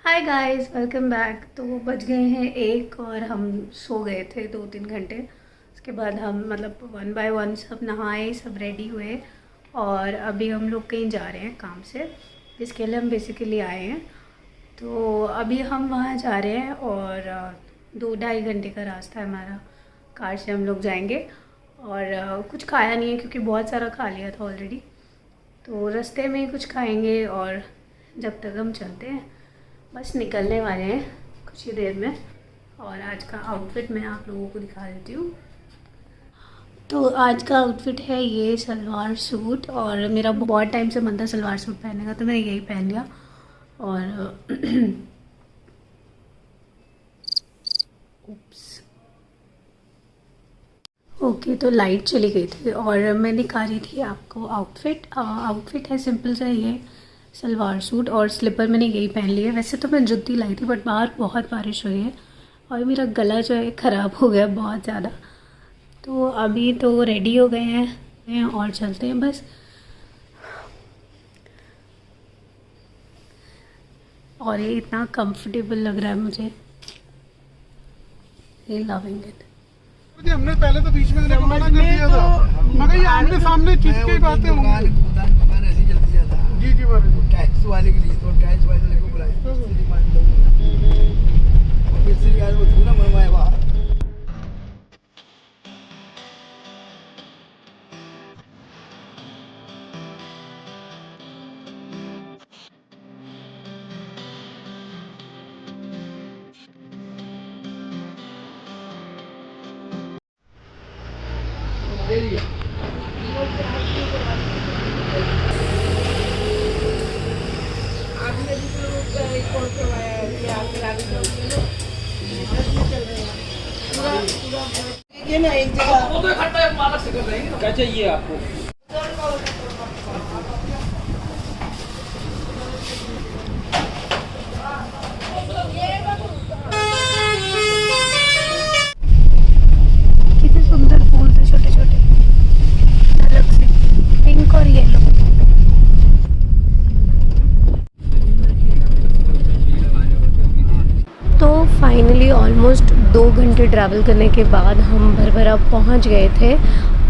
Hi guys, welcome back. तो बज गए हैं 1 और हम सो गए थे 2-3 घंटे। उसके बाद हम मतलब वन बाय वन सब नहाए, सब रेडी हुए और अभी हम लोग कहीं जा रहे हैं काम से, जिसके लिए हम बेसिकली आए हैं। तो अभी हम वहाँ जा रहे हैं और 2-2.5 घंटे का रास्ता है हमारा। कार से हम लोग जाएंगे और कुछ खाया नहीं है क्योंकि बहुत सारा खा लिया था ऑलरेडी। तो रास्ते में ही कुछ खाएंगे और जब तक हम चलते हैं, बस निकलने वाले हैं कुछ ही देर में। और आज का आउटफिट मैं आप लोगों को दिखा देती हूँ। तो आज का आउटफिट है ये सलवार सूट, और मेरा बहुत टाइम से मन था सलवार सूट पहनने का, तो मैंने यही पहन लिया। और उप्स, ओके, तो लाइट चली गई थी और मैं दिखा रही थी आपको आउटफिट है सिंपल सा, ये सलवार सूट और स्लीपर मैंने यही पहन ली है। वैसे तो मैं जूती लाई थी बट बाहर बहुत बारिश हुई है और मेरा गला जो है ख़राब हो गया बहुत ज़्यादा। तो अभी तो रेडी हो गए हैं और चलते हैं बस। और ये इतना कंफर्टेबल लग रहा है मुझे, ये लविंग इट। हमने पहले तो बीच में मना कर दिया था, मगर ये आमने सामने चिपकी बातें होंगी। दुकान ऐसी चलती जाता। जी जी बारे टैक्स वाले के लिए तो टैक्स वाले को बुलाए फिर से यार वो थोड़ा मनवाए बाहर। ये ना एक जगह वो तो इकट्ठा मालक से कर देंगे। क्या चाहिए आपको? कितने सुंदर फूल थे, छोटे छोटे, अलग से पिंक और येलो। तो फाइनली ऑलमोस्ट 2 घंटे ट्रैवल करने के बाद हम भरभरा पहुंच गए थे।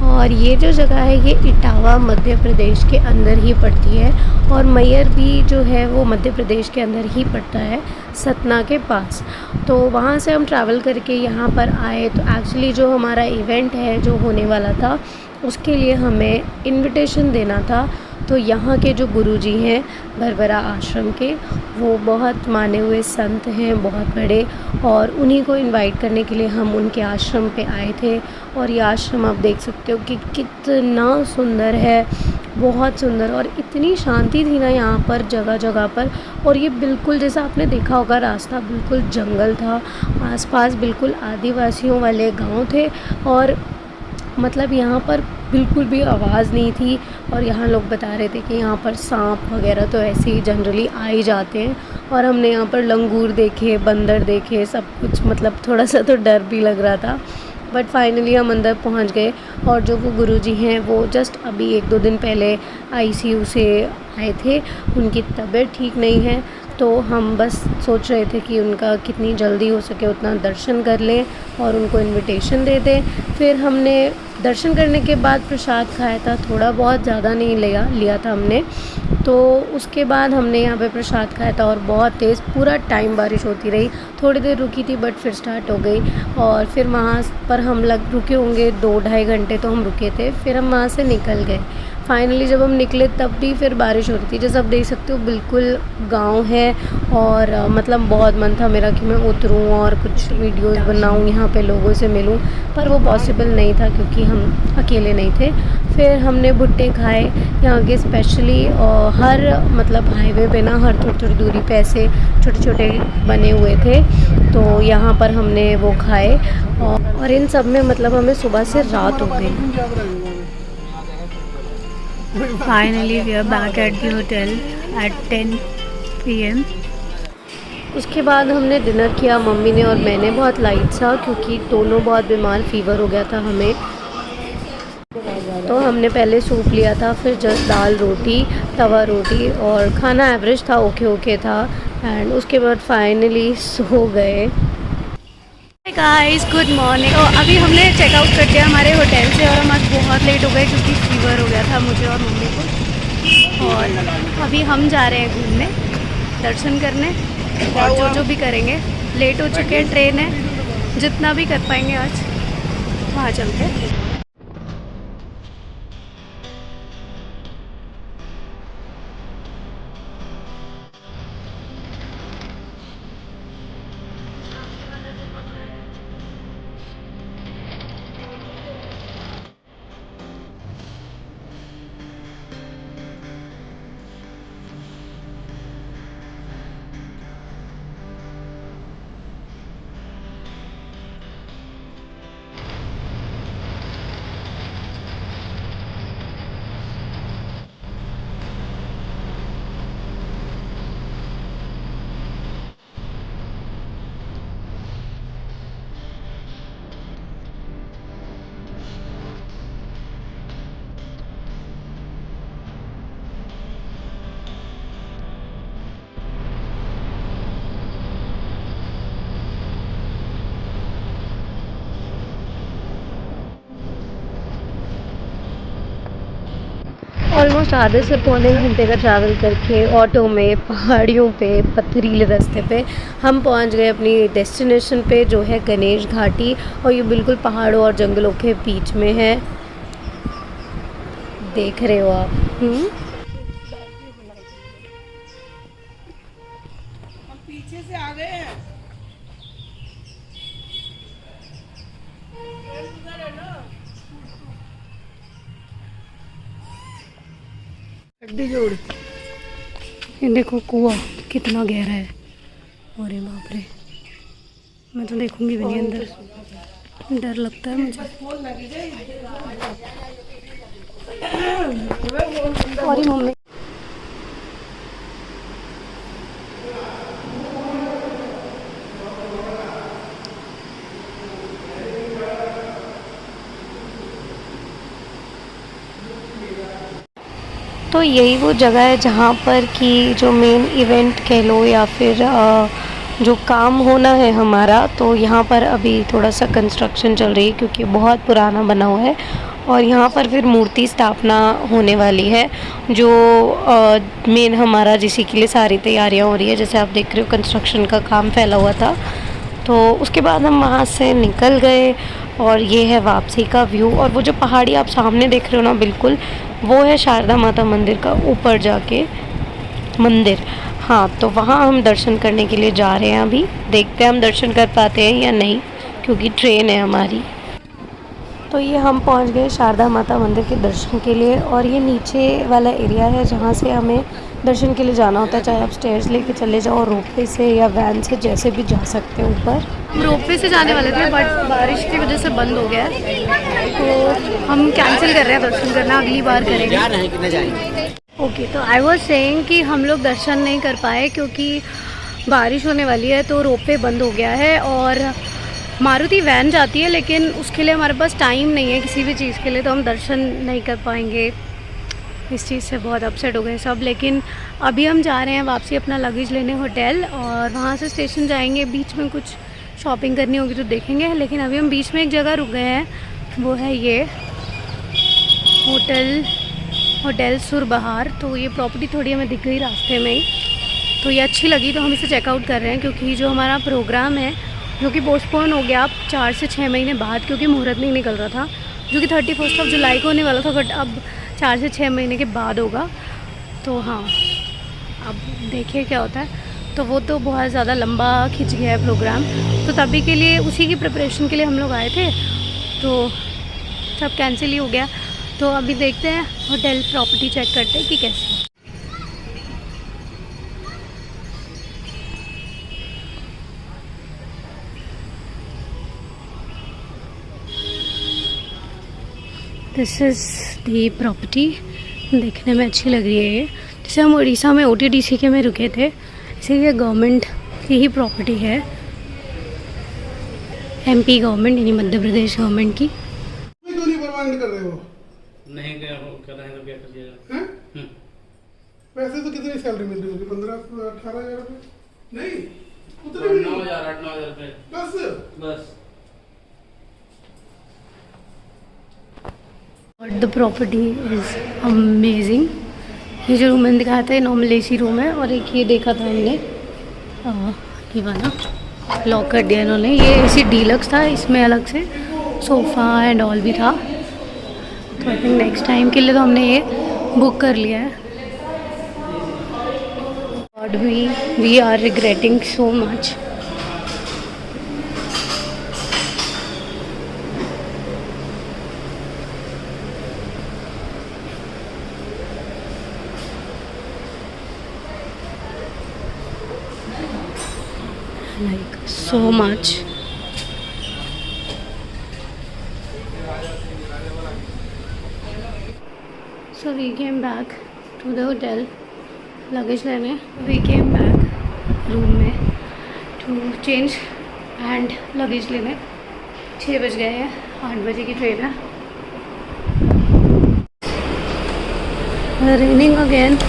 और ये जो जगह है ये इटावा मध्य प्रदेश के अंदर ही पड़ती है, और मैयर भी जो है वो मध्य प्रदेश के अंदर ही पड़ता है, सतना के पास। तो वहाँ से हम ट्रैवल करके यहाँ पर आए। तो एक्चुअली जो हमारा इवेंट है जो होने वाला था, उसके लिए हमें इनविटेशन देना था। तो यहाँ के जो गुरुजी हैं भरभरा आश्रम के, वो बहुत माने हुए संत हैं, बहुत बड़े, और उन्हीं को इनवाइट करने के लिए हम उनके आश्रम पे आए थे। और ये आश्रम आप देख सकते हो कि कितना सुंदर है, बहुत सुंदर, और इतनी शांति थी ना यहाँ पर जगह जगह पर। और ये बिल्कुल जैसा आपने देखा होगा, रास्ता बिल्कुल जंगल था, आसपास बिल्कुल आदिवासियों वाले गांव थे, और मतलब यहाँ पर बिल्कुल भी आवाज़ नहीं थी। और यहाँ लोग बता रहे थे कि यहाँ पर सांप वगैरह तो ऐसे ही जनरली आ ही जाते हैं। और हमने यहाँ पर लंगूर देखे, बंदर देखे, सब कुछ, मतलब थोड़ा सा तो डर भी लग रहा था। बट फाइनली हम अंदर पहुँच गए। और जो वो गुरुजी हैं वो जस्ट अभी 1-2 दिन पहले आईसीयू से आए थे, उनकी तबीयत ठीक नहीं है। तो हम बस सोच रहे थे कि उनका कितनी जल्दी हो सके उतना दर्शन कर लें और उनको इनविटेशन दे दें। फिर हमने दर्शन करने के बाद प्रसाद खाया था, थोड़ा बहुत, ज़्यादा नहीं लिया था हमने। तो उसके बाद हमने यहाँ पे प्रसाद खाया था और बहुत तेज़ पूरा टाइम बारिश होती रही। थोड़ी देर रुकी थी बट फिर स्टार्ट हो गई। और फिर वहाँ पर हम रुके होंगे 2-2.5 घंटे तो हम रुके थे। फिर हम वहाँ से निकल गए। फाइनली जब हम निकले तब भी फिर बारिश हो रही थी। जैसे आप देख सकते हो बिल्कुल गांव है, और मतलब बहुत मन था मेरा कि मैं उतरूं और कुछ वीडियोस बनाऊं, यहाँ पे लोगों से मिलूं, पर वो पॉसिबल नहीं था क्योंकि हम अकेले नहीं थे। फिर हमने भुट्टे खाए यहाँ के स्पेशली, और हर मतलब हाईवे पे ना हर थोड़ी दूरी पे ऐसे छोटे छोटे बने हुए थे। तो यहाँ पर हमने वो खाए, और इन सब में मतलब हमें सुबह से रात हो गई। Finally we are back at the hotel at 10 PM। उसके बाद हमने डिनर किया, मम्मी ने और मैंने, बहुत लाइट सा, क्योंकि दोनों बहुत बीमार, फीवर हो गया था हमें। तो हमने पहले सूप लिया था, फिर जस्ट दाल रोटी, तवा रोटी और खाना एवरेज था, ओके ओके था। एंड उसके बाद फाइनली सो गए। Guys good morning. तो अभी हमने चेकआउट कर दिया हमारे होटल से और हम आज बहुत लेट हो गए क्योंकि फीवर हो गया था मुझे और मम्मी को। और अभी हम जा रहे हैं घूमने, दर्शन करने और जो भी करेंगे। लेट हो चुके हैं, ट्रेन है, जितना भी कर पाएंगे आज वहाँ चलते हैं। ऑलमोस्ट आधे से पौने घंटे का ट्रैवल करके ऑटो में पहाड़ियों पे पथरीले रास्ते पे हम पहुंच गए अपनी डेस्टिनेशन पे, जो है गणेश घाटी। और ये बिल्कुल पहाड़ों और जंगलों के बीच में है, देख रहे हो आप। हम पीछे से आ गए हैं। हड्डी जोड़। ये देखो कुआं कितना गहरा है। अरे बाप रे, मैं तो देखूंगी भी नहीं अंदर, डर लगता है मुझे। Sorry mummy. तो यही वो जगह है जहाँ पर कि जो मेन इवेंट कह लो या फिर जो काम होना है हमारा, तो यहाँ पर अभी थोड़ा सा कंस्ट्रक्शन चल रही है क्योंकि बहुत पुराना बना हुआ है। और यहाँ पर फिर मूर्ति स्थापना होने वाली है, जो मेन हमारा जिसी के लिए सारी तैयारियाँ हो रही है। जैसे आप देख रहे हो कंस्ट्रक्शन का काम फैला हुआ था। तो उसके बाद हम वहाँ से निकल गए और ये है वापसी का व्यू। और वो जो पहाड़ी आप सामने देख रहे हो ना, बिल्कुल वो है शारदा माता मंदिर का ऊपर जाके मंदिर। हाँ, तो वहाँ हम दर्शन करने के लिए जा रहे हैं। अभी देखते हैं हम दर्शन कर पाते हैं या नहीं, क्योंकि ट्रेन है हमारी। तो ये हम पहुँच गए शारदा माता मंदिर के दर्शन के लिए। और ये नीचे वाला एरिया है जहाँ से हमें दर्शन के लिए जाना होता है, चाहे आप स्टेयर्स लेके चले जाओ, रोपवे से या वैन से, जैसे भी जा सकते हैं ऊपर। हम रोपवे से जाने वाले थे बट बारिश की वजह से बंद हो गया है, तो हम कैंसिल कर रहे हैं दर्शन करना, अगली बार करेंगे। ओके, तो आई वाज सेइंग कि हम लोग दर्शन नहीं कर पाए क्योंकि बारिश होने वाली है, तो रोपवे बंद हो गया है। और मारुति वैन जाती है, लेकिन उसके लिए हमारे पास टाइम नहीं है किसी भी चीज़ के लिए, तो हम दर्शन नहीं कर पाएंगे। इस चीज़ से बहुत अपसेट हो गए सब। लेकिन अभी हम जा रहे हैं वापसी अपना लगेज लेने होटल, और वहाँ से स्टेशन जाएंगे। बीच में कुछ शॉपिंग करनी होगी तो देखेंगे। लेकिन अभी हम बीच में एक जगह रुक गए हैं, वो है ये होटल सुरबहार। तो ये प्रॉपर्टी थोड़ी हमें दिख गई रास्ते में ही, तो ये अच्छी लगी, तो हम इसे चेकआउट कर रहे हैं। क्योंकि जो हमारा प्रोग्राम है जो कि पोस्टपोन हो गया अब 4 से 6 महीने बाद, क्योंकि मुहूर्त नहीं निकल रहा था, जो कि 31 जुलाई को होने वाला था, बट अब 4 से 6 महीने के बाद होगा। तो हाँ, अब देखिए क्या होता है। तो वो तो बहुत ज़्यादा लंबा खिंच गया है प्रोग्राम, तो तभी के लिए उसी की प्रिपरेशन के लिए हम लोग आए थे, तो सब कैंसिल ही हो गया। तो अभी देखते हैं होटल प्रॉपर्टी चेक करते हैं कि कैसी है। दिस इज़ दी प्रॉपर्टी, देखने में अच्छी लग रही है ये। जैसे हम उड़ीसा में OTDC के में रुके थे, इसे ये गवर्नमेंट की ही प्रॉपर्टी है, MP गवर्नमेंट यानी मध्य प्रदेश गवर्नमेंट की। क्यों नहीं परमानेंट कर रहे हो? नहीं कर रहे हैं तो क्या कर दिया? वैसे तो कितनी सैलरी मिल रही होगी? 15-18 हज़ार रुपये? नहीं, उतने भी नहीं। 8-9 हज़ार रुपये बस। और द प्रॉपर्टी इज़ अमेजिंग। ये जो रूम मैंने दिखाया था, नॉर्मल AC रूम है, और एक ये देखा था हमने, ये वाला लॉक कर दिया इन्होंने। ये AC डीलक्स था, इसमें अलग से सोफ़ा एंड ऑल भी था। तो आई थिंक नेक्स्ट टाइम के लिए तो हमने ये बुक कर लिया है। और we are regretting so much. Like so much. So we came back to the hotel, luggage लेने। We came back room में to change and luggage लेने। 6 बज गए हैं, 8 बजे की ट्रेन है। Raining again.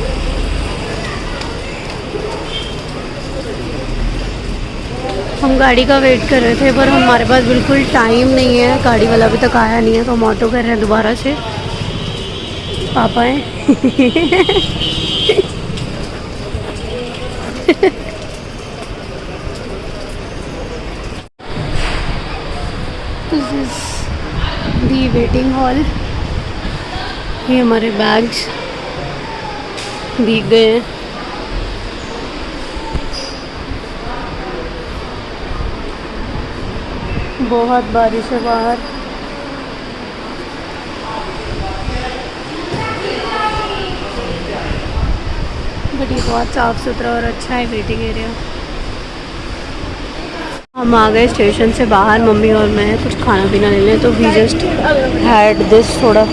हम गाड़ी का वेट कर रहे थे, पर हमारे पास बिल्कुल टाइम नहीं है, गाड़ी वाला अभी तक आया नहीं है, तो हम ऑटो कर रहे हैं दोबारा से। पापा हैं। This is the waiting hall. ये हमारे बैग्स भीग गए हैं। बहुत बारिश है बाहर। बट ये बहुत साफ़ सुथरा और अच्छा है वेटिंग एरिया। हम आ गए स्टेशन से बाहर, मम्मी और मैं कुछ खाना पीना ले लें, तो वी जस्ट हैड दिस, थोड़ा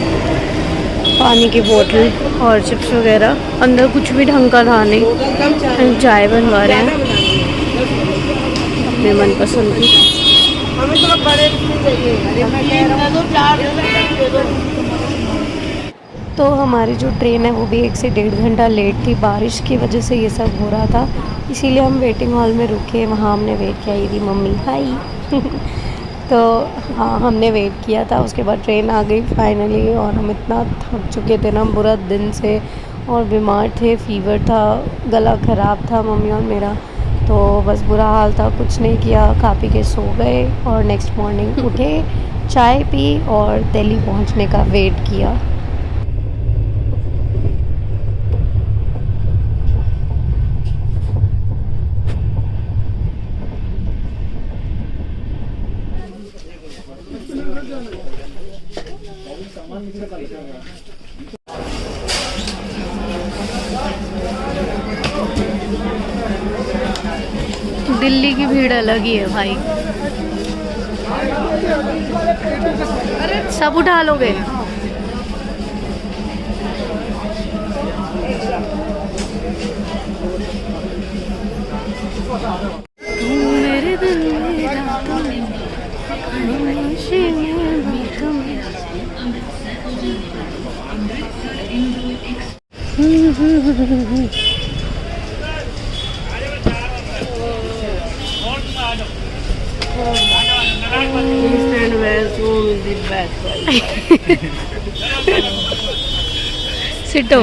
पानी की बोतल और चिप्स वगैरह। अंदर कुछ भी ढंग का था नहीं। चाय बनवा रहे हैं अपने मनपसंद की। हमें तो बड़े चाहिए। अरे मैं कह रहा हूँ 4 तो हमारी जो ट्रेन है वो भी 1 से 1.5 घंटा लेट थी। बारिश की वजह से ये सब हो रहा था, इसीलिए हम वेटिंग हॉल में रुके। वहाँ हमने वेट किया। ये थी मम्मी, हाई। तो हाँ, हमने वेट किया था। उसके बाद ट्रेन आ गई फाइनली, और हम इतना थक चुके थे ना पूरा दिन से, और बीमार थे, फीवर था, गला ख़राब था मम्मी और मेरा। तो बस बुरा हाल था, कुछ नहीं किया, खा पी के सो गए। और नेक्स्ट मॉर्निंग उठे, चाय पी और दिल्ली पहुंचने का वेट किया। दिल्ली की भीड़ अलग ही है भाई। सब उठा लोगे? मेरे दिल में रातों में, खामोशी में बातों में। सिटो।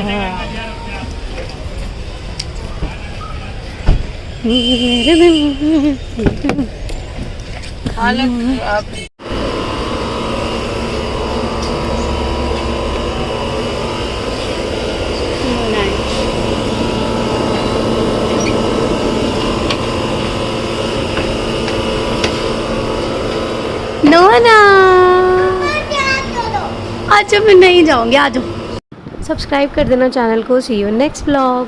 नोना, आज मैं नहीं जाऊंगी, आ जाओ। सब्सक्राइब कर देना चैनल को। सी यू नेक्स्ट व्लॉग।